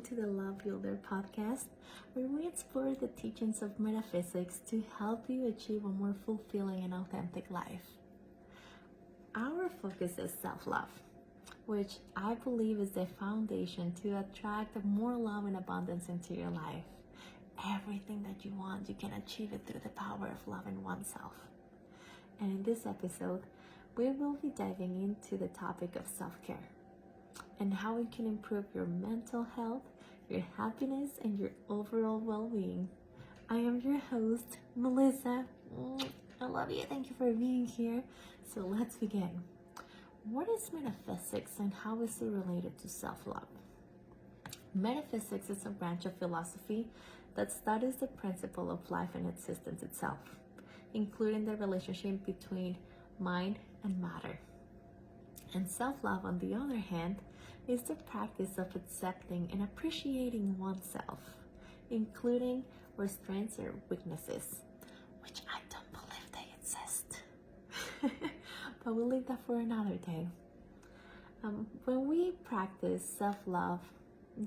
welcome to the Love Builder podcast, where we explore the teachings of metaphysics to help you achieve a more fulfilling and authentic life. Our focus is self-love, which I believe is the foundation to attract more love and abundance into your life. Everything that you want, you can achieve it through the power of loving oneself. And in this episode, we will be diving into the topic of self-care and how it can improve your mental health, your happiness, and your overall well-being. I am your host, Melissa. I love you. Thank you for being here. So let's begin. What is metaphysics and how is it related to self-love? Metaphysics is a branch of philosophy that studies the principle of life and existence itself, including the relationship between mind and matter. And self-love, on the other hand, is the practice of accepting and appreciating oneself, including our strengths or weaknesses, which I don't believe they exist. But we'll leave that for another day. When we practice self-love,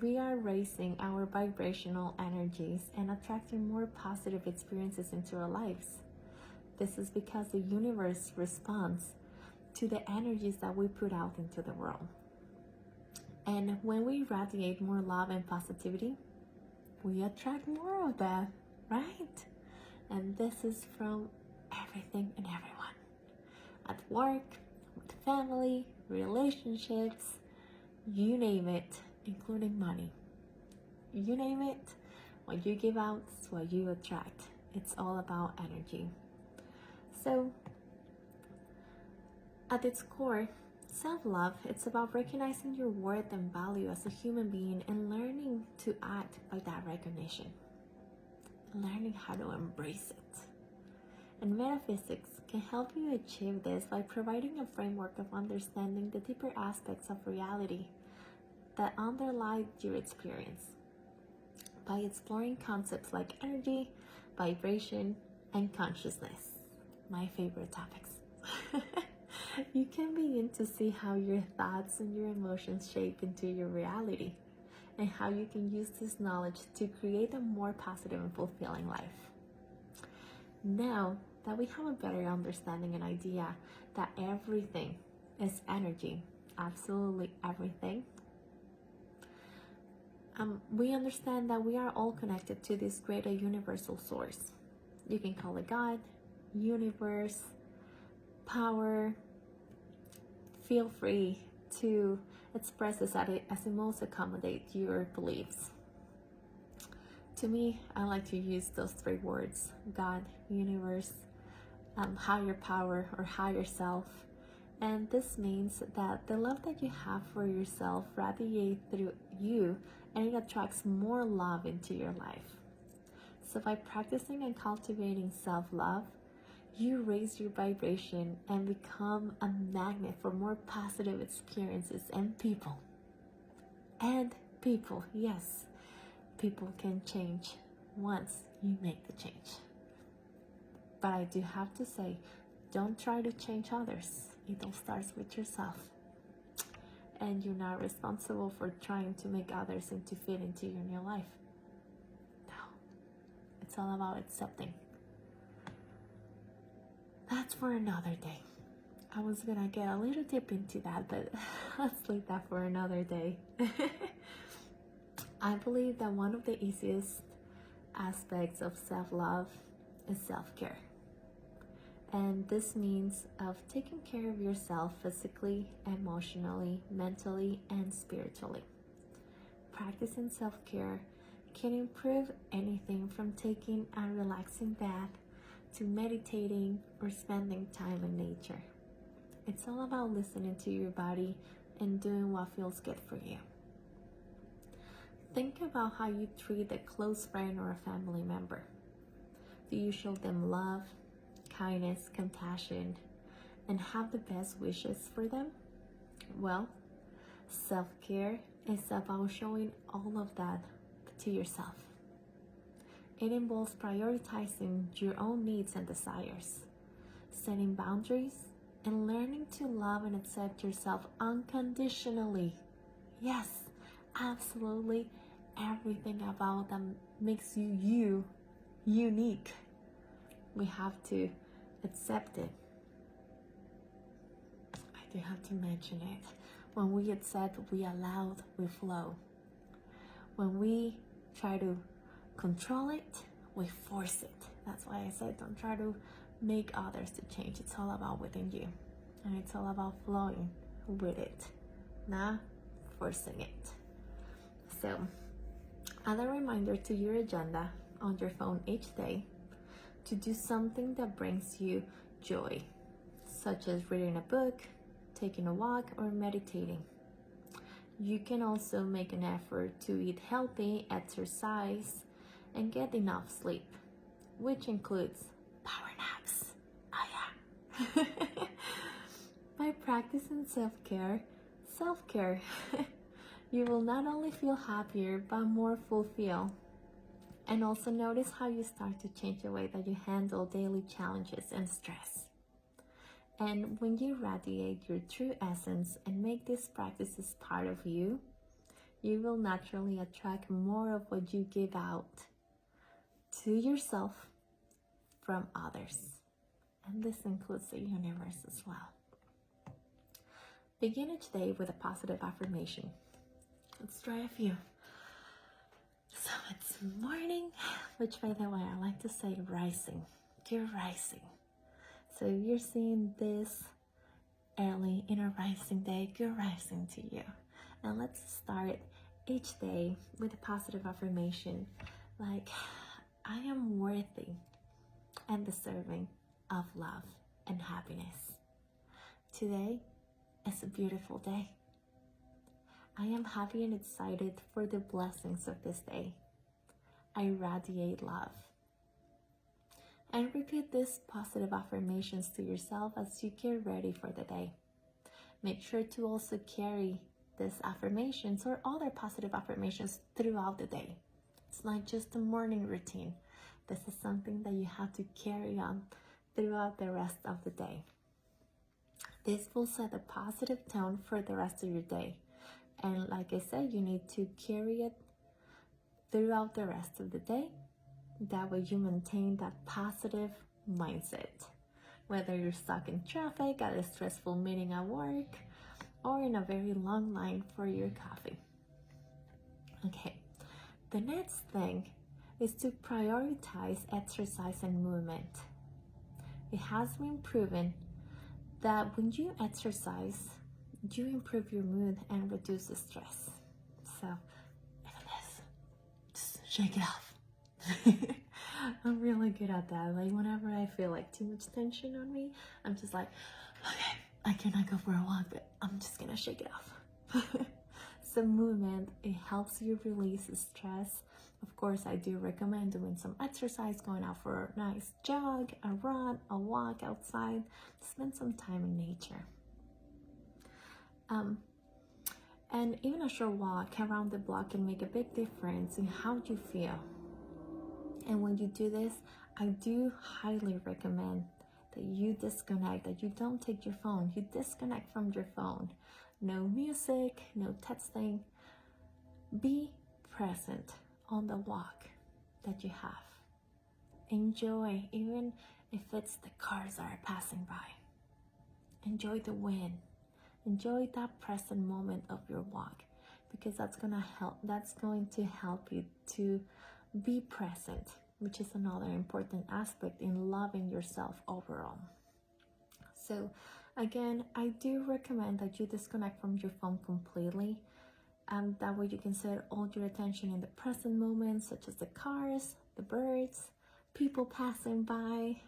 we are raising our vibrational energies and attracting more positive experiences into our lives. This is because the universe responds to the energies that we put out into the world. And when we radiate more love and positivity, we attract more of that, right? And this is from everything and everyone. At work, with family, relationships, you name it, including money. You name it, what you give out is what you attract. It's all about energy. So, at its core, self-love, it's about recognizing your worth and value as a human being and learning to act by that recognition. Learning how to embrace it. And metaphysics can help you achieve this by providing a framework of understanding the deeper aspects of reality that underlie your experience. By exploring concepts like energy, vibration, and consciousness, my favorite topics. You can begin to see how your thoughts and your emotions shape into your reality and how you can use this knowledge to create a more positive and fulfilling life. Now that we have a better understanding and idea that everything is energy, absolutely everything, we understand that we are all connected to this greater universal source. You can call it God, universe, power. Feel free to express this as it most accommodates your beliefs. To me, I like to use those three words: God, universe, higher power or higher self. And this means that the love that you have for yourself radiates through you and it attracts more love into your life. So by practicing and cultivating self-love, you raise your vibration and become a magnet for more positive experiences and people. And people, yes, people can change once you make the change. But I do have to say, don't try to change others. It all starts with yourself. And you're not responsible for trying to make others fit into your new life. No, it's all about accepting. That's for another day. I was gonna get a little deep into that, but let's leave that for another day. I believe that one of the easiest aspects of self-love is self-care. And this means of taking care of yourself physically, emotionally, mentally, and spiritually. Practicing self-care can improve anything from taking a relaxing bath to meditating or spending time in nature. It's all about listening to your body and doing what feels good for you. Think about how you treat a close friend or a family member. Do you show them love, kindness, compassion, and have the best wishes for them? Well, self-care is about showing all of that to yourself. It involves prioritizing your own needs and desires, setting boundaries, and learning to love and accept yourself unconditionally. Yes, absolutely everything about them makes you unique. We have to accept it. I do have to mention it. When we accept, we allow, we flow. When we try to control it, we force it. That's why I said don't try to make others to change. It's all about within you. And it's all about flowing with it, not forcing it. So, add a reminder to your agenda on your phone each day to do something that brings you joy, such as reading a book, taking a walk, or meditating. You can also make an effort to eat healthy, exercise, and get enough sleep, which includes power naps. Oh yeah. By practicing self-care, you will not only feel happier, but more fulfilled. And also notice how you start to change the way that you handle daily challenges and stress. And when you radiate your true essence and make these practices part of you, you will naturally attract more of what you give out to yourself from others. And this includes the universe as well. Begin each day with a positive affirmation. Let's try a few. So it's morning, which by the way, I like to say rising. You're rising. So if you're seeing this early in a rising day, good rising to you. And let's start each day with a positive affirmation like, I am worthy and deserving of love and happiness. Today is a beautiful day. I am happy and excited for the blessings of this day. I radiate love. And repeat these positive affirmations to yourself as you get ready for the day. Make sure to also carry these affirmations or other positive affirmations throughout the day. It's not just a morning routine. This is something that you have to carry on throughout the rest of the day. This will set a positive tone for the rest of your day. And like I said, you need to carry it throughout the rest of the day. That way you maintain that positive mindset. Whether you're stuck in traffic, at a stressful meeting at work, or in a very long line for your coffee. Okay, the next thing is to prioritize exercise and movement. It has been proven that when you exercise, you improve your mood and reduce the stress. So, look at this. Just shake it off. I'm really good at that. Like whenever I feel like too much tension on me, I'm just like, okay, I cannot go for a walk, but I'm just gonna shake it off. So movement, it helps you release stress. Of course, I do recommend doing some exercise, going out for a nice jog, a run, a walk outside, spend some time in nature. And even a short walk around the block can make a big difference in how you feel. And when you do this, I do highly recommend that you disconnect, that you don't take your phone, you disconnect from your phone. No music, no texting. Be present on the walk that you have. Enjoy, even if it's the cars that are passing by. Enjoy the wind. Enjoy that present moment of your walk, because that's going to help you to be present, which is another important aspect in loving yourself overall. So again, I do recommend that you disconnect from your phone completely, and that way you can set all your attention in the present moment, such as the cars, the birds, people passing by.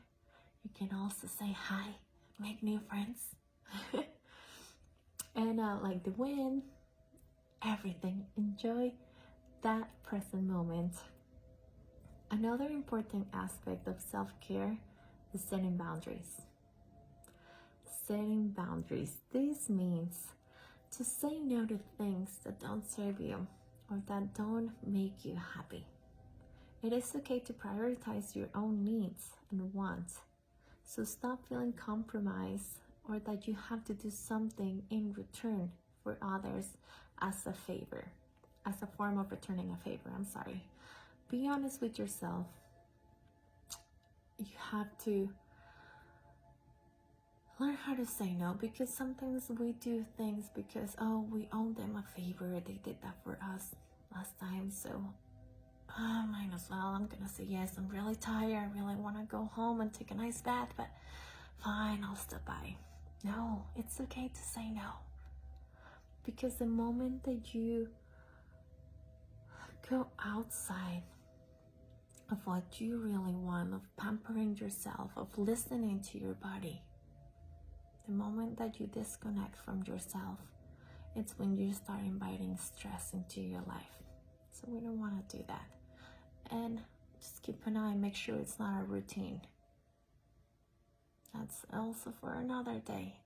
You can also say hi, make new friends. And like the wind, everything. Enjoy that present moment. Another important aspect of self-care is setting boundaries. Setting boundaries. This means to say no to things that don't serve you or that don't make you happy. It is okay to prioritize your own needs and wants. So stop feeling compromised or that you have to do something in return for others as a favor. as a form of returning a favor. I'm sorry. Be honest with yourself. You have to learn how to say no, because sometimes we do things because, oh, we owe them a favor. They did that for us last time, so might as well. I'm gonna say yes. I'm really tired. I really want to go home and take a nice bath, but fine, I'll stop by. No, it's okay to say no. Because the moment that you go outside of what you really want, of pampering yourself, of listening to your body, the moment that you disconnect from yourself, it's when you start inviting stress into your life. So we don't want to do that. And just keep an eye, make sure it's not a routine. That's also for another day.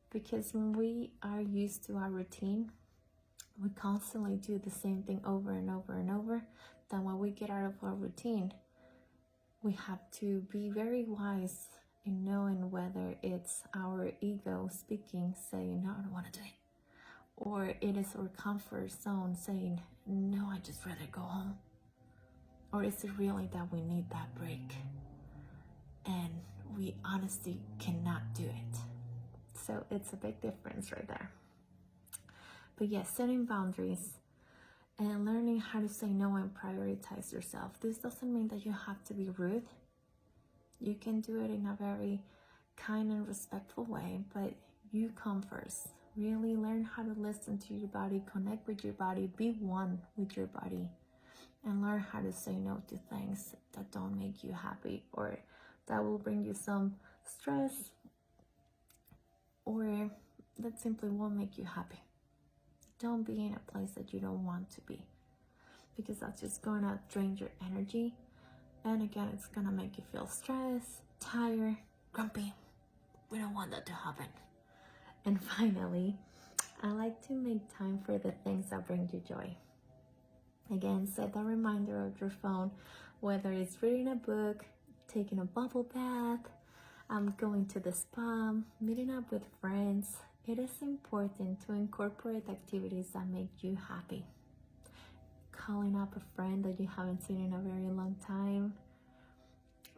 Because when we are used to our routine, we constantly do the same thing over and over and over. Then when we get out of our routine, we have to be very wise in knowing whether it's our ego speaking, saying, no, I don't want to do it. Or it is our comfort zone saying, no, I just rather go home. Or is it really that we need that break? And we honestly cannot do it. So it's a big difference right there. But yes, setting boundaries and learning how to say no and prioritize yourself. This doesn't mean that you have to be rude. You can do it in a very kind and respectful way, but you come first. Really learn how to listen to your body, connect with your body, be one with your body, and learn how to say no to things that don't make you happy or that will bring you some stress or that simply won't make you happy. Don't be in a place that you don't want to be, because that's just gonna drain your energy. And again, it's gonna make you feel stressed, tired, grumpy. We don't want that to happen. And finally, I like to make time for the things that bring you joy. Again, set a reminder of your phone, whether it's reading a book, taking a bubble bath, going to the spa, meeting up with friends. It is important to incorporate activities that make you happy. Calling up a friend that you haven't seen in a very long time.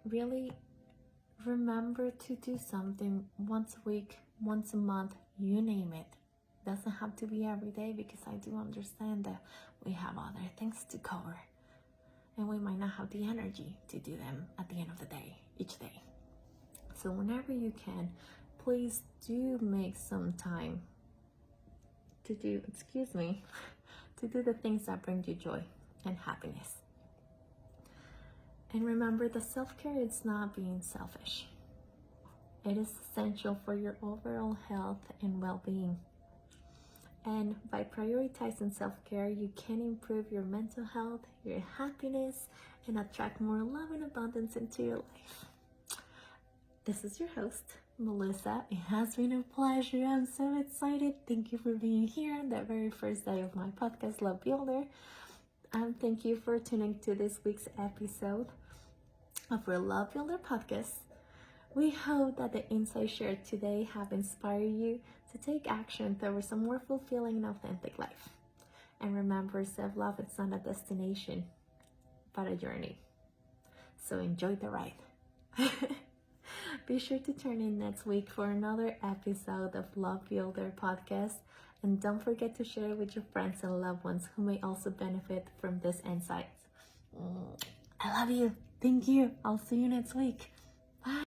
Really remember to do something once a week, once a month, you name it. Doesn't have to be every day, because I do understand that we have other things to cover and we might not have the energy to do them at the end of the day, each day. So whenever you can, please do make some time to do the things that bring you joy and happiness. And remember that self-care is not being selfish. It is essential for your overall health and well-being. And by prioritizing self-care, you can improve your mental health, your happiness, and attract more love and abundance into your life. This is your host, Melissa. It has been a pleasure. I'm so excited. Thank you for being here on the very first day of my podcast, Love Builder. Thank you for tuning to this week's episode of our Love Builder podcast. We hope that the insights shared today have inspired you to take action towards a more fulfilling and authentic life. And remember, self-love is not a destination, but a journey. So enjoy the ride. Be sure to tune in next week for another episode of Love Builder podcast. And don't forget to share it with your friends and loved ones who may also benefit from this insight. I love you. Thank you. I'll see you next week. Bye.